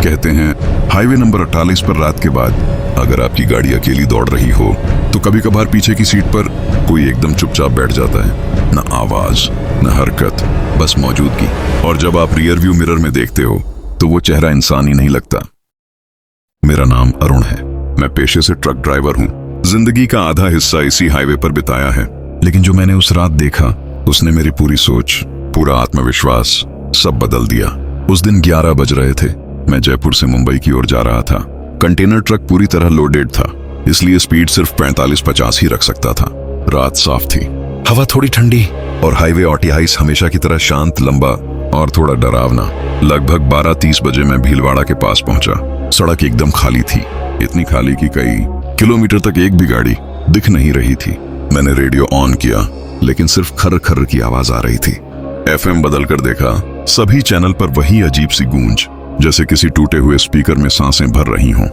कहते हैं highway number 48 पर रात के बाद अगर आपकी गाड़ी अकेली दौड़ रही हो तो कभी कभार पीछे की सीट पर कोई एकदम चुपचाप बैठ जाता है। न आवाज, न हरकत, बस मौजूदगी। और जब आप रियर व्यू मिरर में देखते हो तो वो चेहरा इंसान ही नहीं लगता। मेरा नाम अरुण है। मैं पेशे से ट्रक ड्राइवर हूँ। जिंदगी का आधा हिस्सा इसी हाईवे पर बिताया है। लेकिन जो मैंने उस रात देखा उसने मेरी पूरी सोच, पूरा आत्मविश्वास सब बदल दिया। उस दिन 11 बज रहे थे। मैं जयपुर से मुंबई की ओर जा रहा था। कंटेनर ट्रक पूरी तरह लोडेड था, इसलिए स्पीड सिर्फ 45-50 ही रख सकता था। रात साफ थी, हवा थोड़ी ठंडी और हाईवे 48 हमेशा की तरह शांत, लंबा और थोड़ा डरावना। लगभग 12:30 बजे मैं भीलवाड़ा के पास पहुंचा। सड़क एकदम खाली थी, इतनी खाली कि कई किलोमीटर तक एक भी गाड़ी दिख नहीं रही थी। मैंने रेडियो ऑन किया, लेकिन सिर्फ खर्र खर्र की आवाज आ रही थी। FM बदल कर देखा, सभी चैनल पर वही अजीब सी गूंज, जैसे किसी टूटे हुए स्पीकर में सांसें भर रही हों।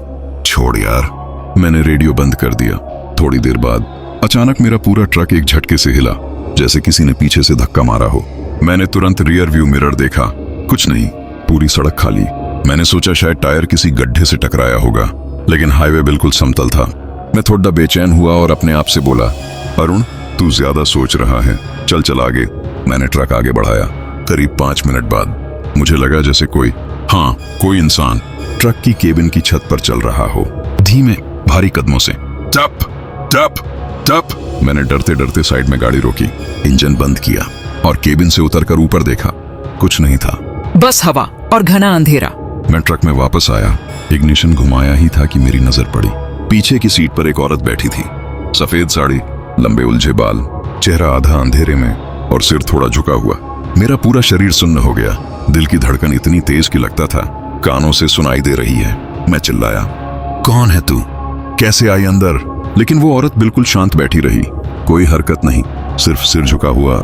छोड़ यार, मैंने रेडियो बंद कर दिया। थोड़ी देर बाद अचानक मेरा पूरा ट्रक एक झटके से हिला, जैसे किसी ने पीछे से धक्का मारा हो। मैंने तुरंत रियर व्यू मिरर देखा, कुछ नहीं, पूरी सड़क खाली। मैंने सोचा शायद टायर किसी गड्ढे से टकराया होगा, लेकिन हाईवे बिल्कुल समतल था। मैं थोड़ा बेचैन हुआ और अपने आप से बोला, अरुण तू ज्यादा सोच रहा है, चल चल आगे। मैंने ट्रक आगे बढ़ाया। करीब 5 मिनट बाद मुझे लगा जैसे कोई इंसान ट्रक की केबिन की छत पर चल रहा हो, धीमे भारी कदमों से। टप टप टप। मैंने डरते डरते साइड में गाड़ी रोकी, इंजन बंद किया और केबिन से उतरकर ऊपर देखा। कुछ नहीं था, बस हवा और घना अंधेरा। मैं ट्रक में वापस आया। इग्निशन घुमाया ही था कि मेरी नजर पड़ी। पीछे की सीट पर एक औरत बैठी थी। सफेद साड़ी, लंबे उलझे बाल, चेहरा आधा अंधेरे में और सिर थोड़ा झुका हुआ। मेरा पूरा शरीर सुन्न हो गया। दिल की धड़कन इतनी तेज कि लगता था कानों से सुनाई दे रही है। मैं चिल्लाया, कौन है तू, कैसे आई अंदर? लेकिन वो औरत बिल्कुल शांत बैठी रही, कोई हरकत नहीं, सिर्फ सिर झुका हुआ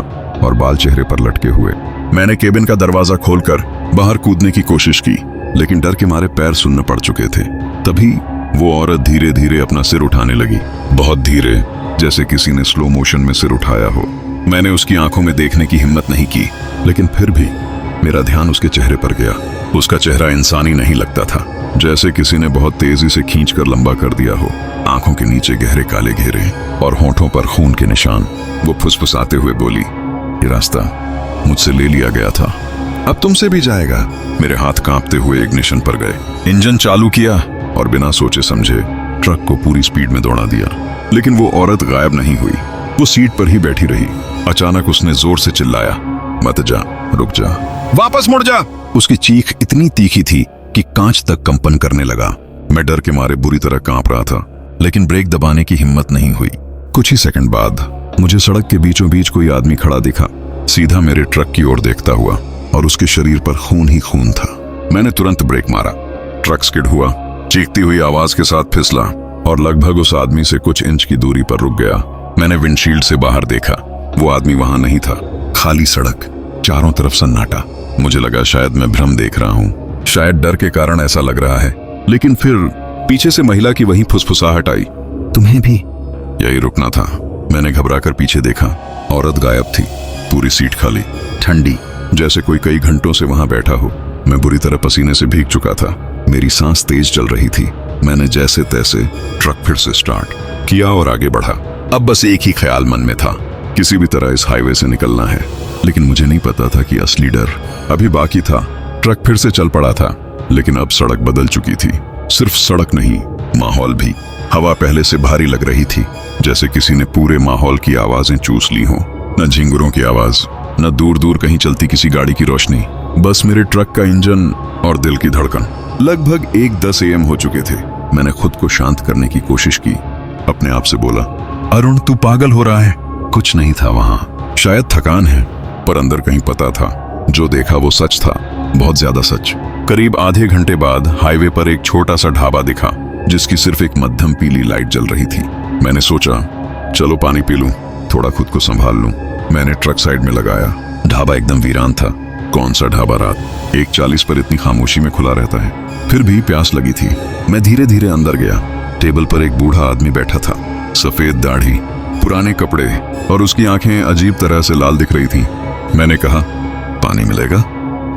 और बाल चेहरे पर लटके हुए। मैंने केबिन का दरवाजा खोलकर बाहर कूदने की कोशिश की, लेकिन डर के मारे पैर सुन्न पड़ चुके थे। तभी वो औरत धीरे धीरे अपना सिर उठाने लगी, बहुत धीरे, जैसे किसी ने स्लो मोशन में सिर उठाया हो। मैंने उसकी आंखों में देखने की हिम्मत नहीं की, लेकिन फिर भी मेरा ध्यान उसके चेहरे पर गया। उसका चेहरा इंसानी नहीं लगता था, जैसे किसी ने बहुत तेजी से खींचकर लंबा कर दिया हो। आंखों के नीचे गहरे काले घेरे और होठों पर खून के निशान। वो फुसफुसाते हुए बोली, ये रास्ता मुझसे ले लिया गया था, अब तुमसे भी जाएगा। मेरे हाथ कांपते हुए इग्निशन पर गए, इंजन चालू किया और बिना सोचे समझे ट्रक को पूरी स्पीड में दौड़ा दिया। लेकिन वो औरत गायब नहीं हुई, वो सीट पर ही बैठी रही। अचानक उसने जोर से चिल्लाया, मत जा, रुक जा, वापस मुड़ जा। उसकी चीख इतनी तीखी थी कि कांच तक कंपन करने लगा। मैं डर के मारे बुरी तरह कांप रहा था, लेकिन ब्रेक दबाने की हिम्मत नहीं हुई। कुछ ही सेकंड बाद मुझे सड़क के बीचों बीच कोई आदमी खड़ा दिखा, सीधा मेरे ट्रक की ओर देखता हुआ, और उसके शरीर पर खून ही खून था। मैंने तुरंत ब्रेक मारा, ट्रक स्किड हुआ, चीखती हुई आवाज के साथ फिसला और लगभग उस आदमी से कुछ इंच की दूरी पर रुक गया। मैंने विंडशील्ड से बाहर देखा, वो आदमी वहां नहीं था। खाली सड़क, चारों तरफ सन्नाटा। मुझे लगा शायद मैं भ्रम देख रहा हूँ, शायद डर के कारण ऐसा लग रहा है। लेकिन फिर पीछे से महिला की वही फुसफुसाहट आई, तुम्हें भी यही रुकना था। मैंने घबराकर पीछे देखा, औरत गायब थी, पूरी सीट खाली, ठंडी, जैसे कोई कई घंटों से वहां बैठा हो। मैं बुरी तरह पसीने से भीग चुका था, मेरी सांस तेज चल रही थी। मैंने जैसे तैसे ट्रक फिर से स्टार्ट किया और आगे बढ़ा। अब बस एक ही ख्याल मन में था, किसी भी तरह इस हाईवे से निकलना है। लेकिन मुझे नहीं पता था कि असली डर अभी बाकी था। ट्रक फिर से चल पड़ा था, लेकिन अब सड़क बदल चुकी थी। सिर्फ सड़क नहीं, माहौल भी। हवा पहले से भारी लग रही थी, जैसे किसी ने पूरे माहौल की आवाजें चूस ली हों। न झिंगुरों की आवाज, न दूर दूर कहीं चलती किसी गाड़ी की रोशनी, बस मेरे ट्रक का इंजन और दिल की धड़कन। लगभग 1:10 AM हो चुके थे। मैंने खुद को शांत करने की कोशिश की, अपने आप से बोला, अरुण तू पागल हो रहा है। कुछ नहीं था वहां, शायद थकान है, पर अंदर कहीं पता था जो देखा वो सच था, बहुत ज्यादा सच। करीब आधे घंटे बाद हाईवे पर एक छोटा सा ढाबा दिखा, जिसकी सिर्फ एक मध्यम पीली लाइट जल रही थी। मैंने सोचा चलो पानी पी लूं, थोड़ा खुद को संभाल लूं। मैंने ट्रक साइड में लगाया। ढाबा एकदम वीरान था। कौन सा ढाबा रात 1:40 पर इतनी खामोशी में खुला रहता है? फिर भी प्यास लगी थी। मैं धीरे धीरे अंदर गया। टेबल पर एक बूढ़ा आदमी बैठा था, सफेद दाढ़ी, पुराने कपड़े और उसकी आंखें अजीब तरह से लाल दिख रही थी। मैंने कहा, पानी मिलेगा?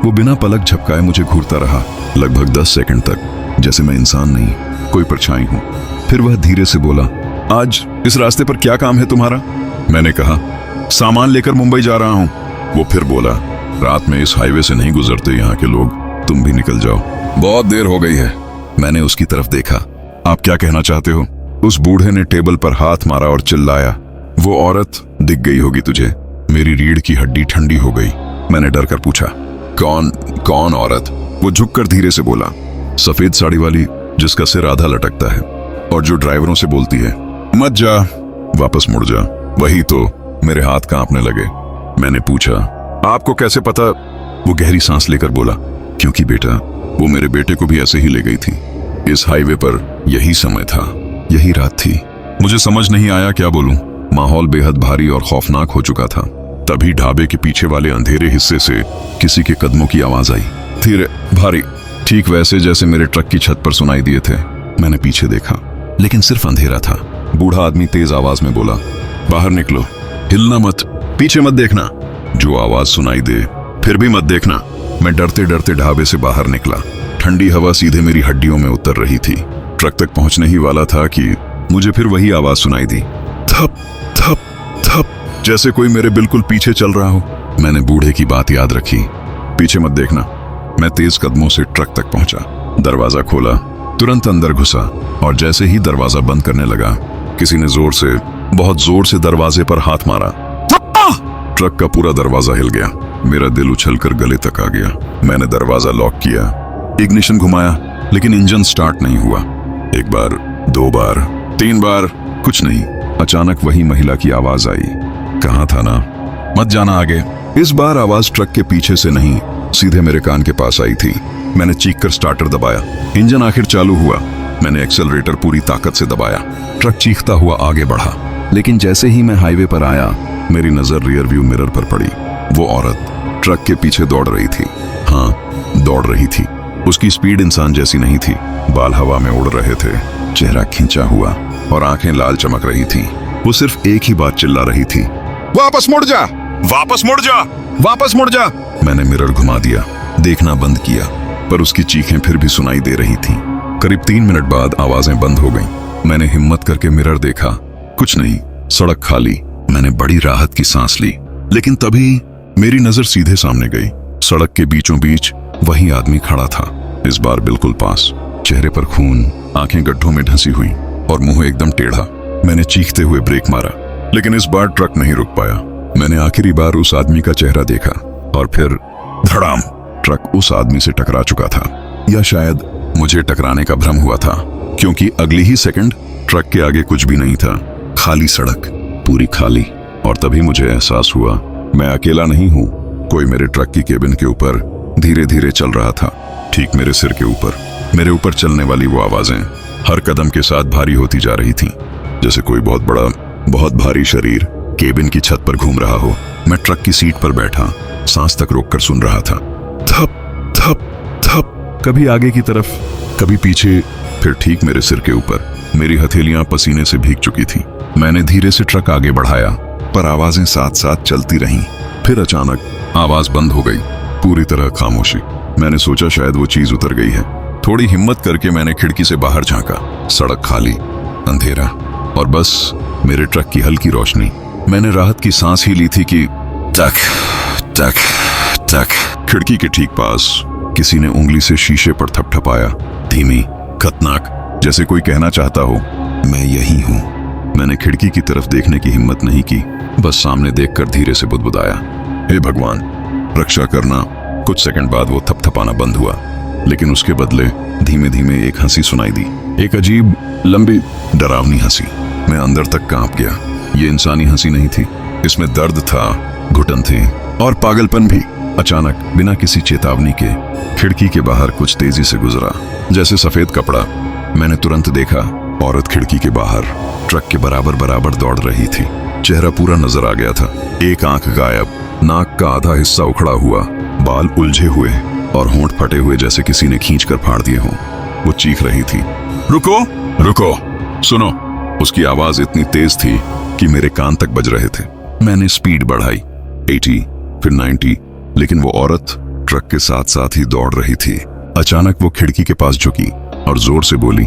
वो बिना पलक झपकाए मुझे घूरता रहा, लगभग 10 सेकंड तक, जैसे मैं इंसान नहीं कोई परछाई हूं। फिर वह धीरे से बोला, आज इस रास्ते पर क्या काम है तुम्हारा? मैंने कहा, सामान लेकर मुंबई जा रहा हूं। वो फिर बोला, रात में इस हाईवे से नहीं गुजरते यहाँ के लोग, तुम भी निकल जाओ, बहुत देर हो गई है। मैंने उसकी तरफ देखा। आप क्या कहना चाहते हो? उस बूढ़े ने टेबल पर हाथ मारा और चिल्लाया, वो औरत दिख गई होगी तुझे। मेरी रीढ़ की हड्डी ठंडी हो गई। मैंने डर कर पूछा, कौन औरत? वो झुककर धीरे से बोला, सफेद साड़ी वाली, जिसका सिर आधा लटकता है और जो ड्राइवरों से बोलती है, मत जा, वापस मुड़ जा। वही तो। मेरे हाथ कांपने लगे। मैंने पूछा, आपको कैसे पता? वो गहरी सांस लेकर बोला, क्योंकि बेटा, वो मेरे बेटे को भी ऐसे ही ले गई थी। इस हाईवे पर यही समय था, यही रात थी। मुझे समझ नहीं आया क्या बोलूं। माहौल बेहद भारी और खौफनाक हो चुका था। तभी ढाबे के पीछे वाले अंधेरे हिस्से से किसी के कदमों की आवाज आई, धीरे, भारी, ठीक वैसे जैसे मेरे ट्रक की छत पर सुनाई दिए थे। मैंने पीछे देखा, लेकिन सिर्फ अंधेरा था। बूढ़ा आदमी तेज आवाज में बोला, बाहर निकलो, हिलना मत, पीछे मत देखना, जो आवाज सुनाई दे फिर भी मत देखना। मैं डरते डरते ढाबे से बाहर निकला। ठंडी हवा सीधे मेरी हड्डियों में उतर रही थी। ट्रक तक पहुंचने ही वाला था कि मुझे फिर वही आवाज सुनाई दी, थप थप थप, जैसे कोई मेरे बिल्कुल पीछे चल रहा हो। मैंने बूढ़े की बात याद रखी, पीछे मत देखना। मैं तेज कदमों से ट्रक तक पहुंचा, दरवाजा खोला, तुरंत अंदर घुसा और जैसे ही दरवाजा बंद करने लगा, किसी ने बहुत जोर से दरवाजे पर हाथ मारा। ट्रक का पूरा दरवाजा हिल गया। मेरा दिल उछलकर गले तक आ गया। मैंने दरवाजा लॉक किया, इग्निशन घुमाया, लेकिन इंजन स्टार्ट नहीं हुआ। एक बार, 2 बार, 3 बार, कुछ नहीं। अचानक वही महिला की आवाज आई, कहा था ना, मत जाना आगे। इस बार आवाज ट्रक के पीछे से नहीं, सीधे मेरे कान के पास आई थी। मैंने चीखकर स्टार्टर दबाया। इंजन आखिर चालू हुआ। मैंने एक्सेलरेटर पूरी ताकत से दबाया। ट्रक चीखता हुआ आगे बढ़ा, लेकिन जैसे ही मैं हाईवे पर आया, मेरी नजर रियर व्यू मिरर पर पड़ी। वो औरत ट्रक के पीछे दौड़ रही थी। हाँ, दौड़ रही थी। उसकी स्पीड इंसान जैसी नहीं थी। बाल हवा में उड़ रहे थे, चेहरा खिंचा हुआ और आंखें लाल चमक रही थी। वो सिर्फ एक ही बात चिल्ला रही थी, वापस मुड़ जा, वापस मुड़ जा, वापस मुड़ जा। मैंने मिरर घुमा दिया, देखना बंद किया, पर उसकी चीखें फिर भी सुनाई दे रही थीं। करीब 3 मिनट बाद आवाजें बंद हो गईं। मैंने हिम्मत करके मिरर देखा, कुछ नहीं, सड़क खाली। मैंने बड़ी राहत की सांस ली, लेकिन तभी मेरी नजर सीधे सामने गई। सड़क के बीचों बीच वही आदमी खड़ा था, इस बार बिल्कुल पास। चेहरे पर खून, आंखें गड्ढों में ढंसी हुई और मुंह एकदम टेढ़ा। मैंने चीखते हुए ब्रेक मारा, लेकिन इस बार ट्रक नहीं रुक पाया। मैंने आखिरी बार उस आदमी का चेहरा देखा और फिर धड़ाम, ट्रक उस आदमी से टकरा चुका था। या शायद मुझे टकराने का भ्रम हुआ था, क्योंकि अगली ही सेकंड ट्रक के आगे कुछ भी नहीं था, खाली सड़क, पूरी खाली। और तभी मुझे एहसास हुआ, मैं अकेला नहीं हूं। कोई मेरे ट्रक की केबिन के ऊपर धीरे धीरे चल रहा था, ठीक मेरे सिर के ऊपर। मेरे ऊपर चलने वाली वो आवाजें हर कदम के साथ भारी होती जा रही थीं, जैसे कोई बहुत बड़ा, बहुत भारी शरीर केबिन की छत पर घूम रहा हो। मैं ट्रक की सीट पर बैठा, सांस तक रोककर सुन रहा था। थप थप थप, कभी आगे की तरफ, कभी पीछे, फिर ठीक मेरे सिर के ऊपर। मेरी हथेलियां पसीने से भीग चुकी थी। मैंने धीरे से ट्रक आगे बढ़ाया, पर आवाजें साथ साथ चलती रहीं। फिर अचानक आवाज बंद हो गई, पूरी तरह खामोशी। मैंने सोचा शायद वो चीज उतर गई है। थोड़ी हिम्मत करके मैंने खिड़की से बाहर झांका। सड़क खाली, अंधेरा और बस मेरे ट्रक की हल्की रोशनी। मैंने राहत की सांस ही ली थी कि टक टक टक। खिड़की के ठीक पास किसी ने उंगली से शीशे पर थपथपाया, धीमी, खतरनाक, जैसे कोई कहना चाहता हो, मैं यही हूं। मैंने खिड़की की तरफ देखने की हिम्मत नहीं की, बस सामने देखकर धीरे से बुदबुदाया, हे भगवान, रक्षा करना। कुछ सेकंड बाद वो थपथपाना बंद हुआ, लेकिन उसके बदले धीमे धीमे एक हंसी सुनाई दी। एक अजीब, लंबी, डरावनी हंसी। मैं अंदर तक कांप गया। ये इंसानी हंसी नहीं थी, इसमें दर्द था, घुटन थी और पागलपन भी। अचानक, बिना किसी चेतावनी के, खिड़की के बाहर कुछ तेजी से गुजरा, जैसे सफेद कपड़ा। मैंने तुरंत देखा, औरत खिड़की के बाहर ट्रक के बराबर बराबर दौड़ रही थी। चेहरा पूरा नजर आ गया था, एक आंख गायब, नाक का आधा हिस्सा उखड़ा हुआ, बाल उलझे हुए और होंठ फटे हुए जैसे किसी ने खींचकर फाड़ दिए हों। वो चीख रही थी, रुको रुको, सुनो। उसकी आवाज इतनी तेज थी कि मेरे कान तक बज रहे थे। मैंने स्पीड बढ़ाई, 80, फिर 90, लेकिन वो औरत ट्रक के साथ साथ ही दौड़ रही थी। अचानक वो खिड़की के पास झुकी और जोर से बोली,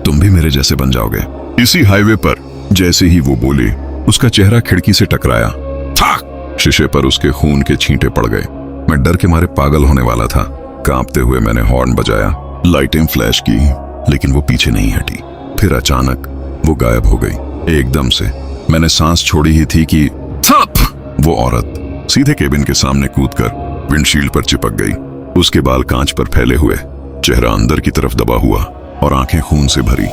तुम भी मेरे जैसे बन जाओगे। इसी हाईवे पर जैसे ही वो बोली, उसका चेहरा खिड़की से टकराया। ठाक! शीशे पर उसके खून के छींटे पड़ गए। मैं डर के मारे पागल होने वाला था। कांपते हुए मैंने हॉर्न बजाया, लाइटें फ्लैश की, लेकिन वो पीछे नहीं हटी। फिर अचानक वो गायब हो गई। एकदम से मैंने सांस छोड़ी ही थी कि थप! वो औरत सीधे केबिन के सामने कूदकर विंडशील्ड पर चिपक गई। उसके बाल कांच पर फैले हुए, चेहरा अंदर की तरफ दबा हुआ और आंखें खून से भरी।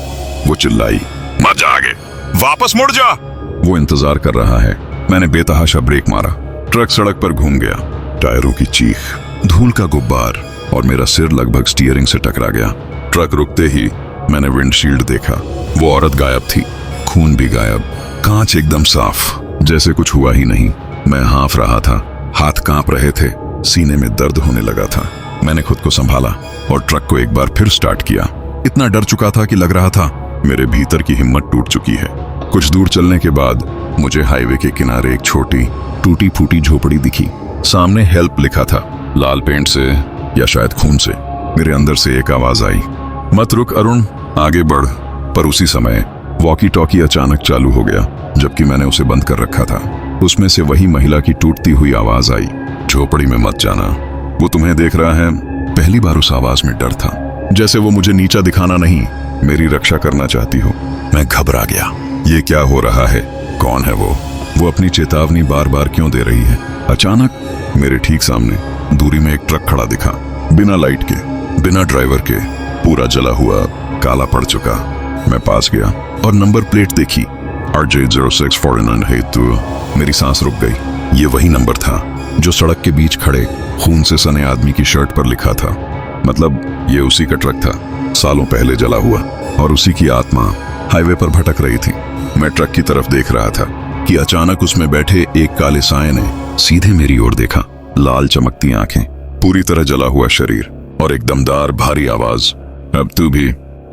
वो चिल्लाई, मत जा आगे, वापस मुड़ जा। वो इंतजार कर रहा है। मैंने बेतहाशा ब्रेक मारा। ट्रक सड़क पर घूम गया। टायरों की चीख, धूल का गुब्बार और मेरा सिर लगभग स्टीयरिंग से टकरा गया। ट्रक रुकते ही मैंने विंडशील्ड देखा। वो औरत गायब थी, खून भी गायब, कांच एकदम साफ, जैसे कुछ हुआ ही नहीं। मैं हाँफ रहा था, हाथ कांप रहे थे, सीने में दर्द होने लगा था। मैंने खुद को संभाला और ट्रक को एक बार फिर स्टार्ट किया। इतना डर चुका था कि लग रहा था मेरे भीतर की हिम्मत टूट चुकी है। कुछ दूर चलने के बाद मुझे हाईवे के किनारे एक छोटी टूटी फूटी झोपड़ी दिखी। सामने हेल्प लिखा था, लाल पेंट से या शायद खून से। मेरे अंदर से एक आवाज आई, मत रुक अरुण, आगे बढ़। पर उसी समय वॉकी टॉकी अचानक चालू हो गया, जबकि मैंने उसे बंद कर रखा था। उसमें से वही महिला की टूटती हुई आवाज आई, झोपड़ी में मत जाना, वो तुम्हें देख रहा है। पहली बार उस आवाज में डर था, जैसे वो मुझे नीचा दिखाना नहीं, मेरी रक्षा करना चाहती हो। मैं घबरा गया। ये क्या हो रहा है? कौन है वो अपनी चेतावनी बार बार क्यों दे रही है? अचानक मेरे ठीक सामने दूरी में एक ट्रक खड़ा दिखा, बिना लाइट के, बिना ड्राइवर के, पूरा जला हुआ, काला पड़ चुका। मैं पास गया और नंबर प्लेट देखी, RJ0649 है। तो मेरी सांस रुक गई। ये वही नंबर था जो सड़क के बीच खड़े खून से सने आदमी की शर्ट पर लिखा था। मतलब ये उसी का ट्रक था, सालों पहले जला हुआ, और उसी की आत्मा हाईवे पर भटक रही थी। मैं ट्रक की तरफ देख रहा था कि अचानक उसमें बैठे एक काले साए ने सीधे मेरी ओर देखा। लाल चमकती आंखें, पूरी तरह जला हुआ शरीर और एक दमदार भारी आवाज, अब तू भी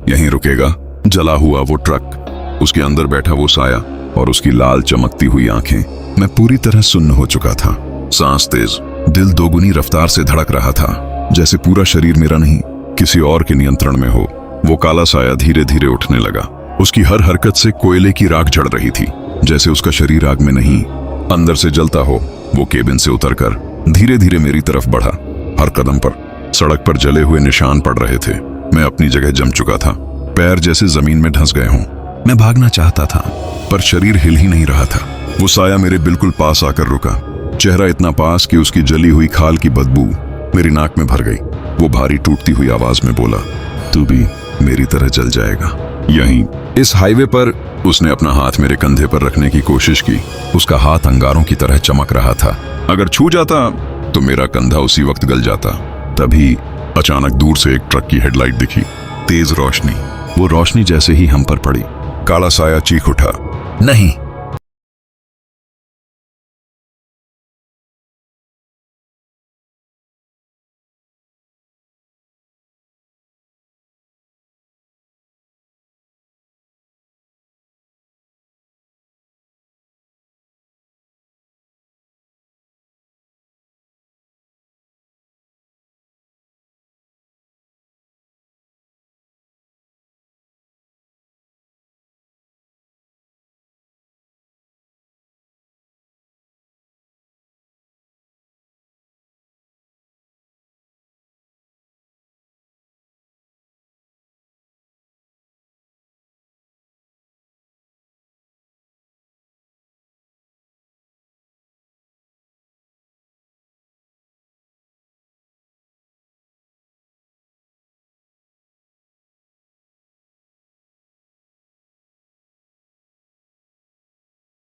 यहीं रुकेगा? जला हुआ वो ट्रक, उसके अंदर बैठा वो साया और उसकी लाल चमकती हुई आंखें। मैं पूरी तरह सुन्न हो चुका था। सांस तेज, दिल दोगुनी रफ्तार से धड़क रहा था, जैसे पूरा शरीर मेरा नहीं, किसी और के नियंत्रण में हो। वो काला साया धीरे धीरे उठने लगा। उसकी हर हरकत से कोयले की राख झड़ रही थी, जैसे उसका शरीर आग में नहीं, अंदर से जलता हो। वो केबिन से उतरकर धीरे धीरे मेरी तरफ बढ़ा। हर कदम पर सड़क पर जले हुए निशान पड़ रहे थे। मैं अपनी जगह जम चुका था, पैर जैसे जमीन में धंस गए हों। मैं भागना चाहता था, पर शरीर हिल ही नहीं रहा था। वो साया मेरे बिल्कुल पास आकर रुका, चेहरा इतना पास कि उसकी जली हुई खाल की बदबू मेरी नाक में भर गई। वो भारी टूटती हुई आवाज में बोला, तू भी मेरी तरह जल जाएगा यहीं, इस हाईवे पर। उसने अपना हाथ मेरे कंधे पर रखने की कोशिश की। उसका हाथ अंगारों की तरह चमक रहा था। अगर छू जाता तो मेरा कंधा उसी वक्त गल जाता। तभी अचानक दूर से एक ट्रक की हेडलाइट दिखी, तेज रोशनी। वो रोशनी जैसे ही हम पर पड़ी, काला साया चीख उठा, नहीं।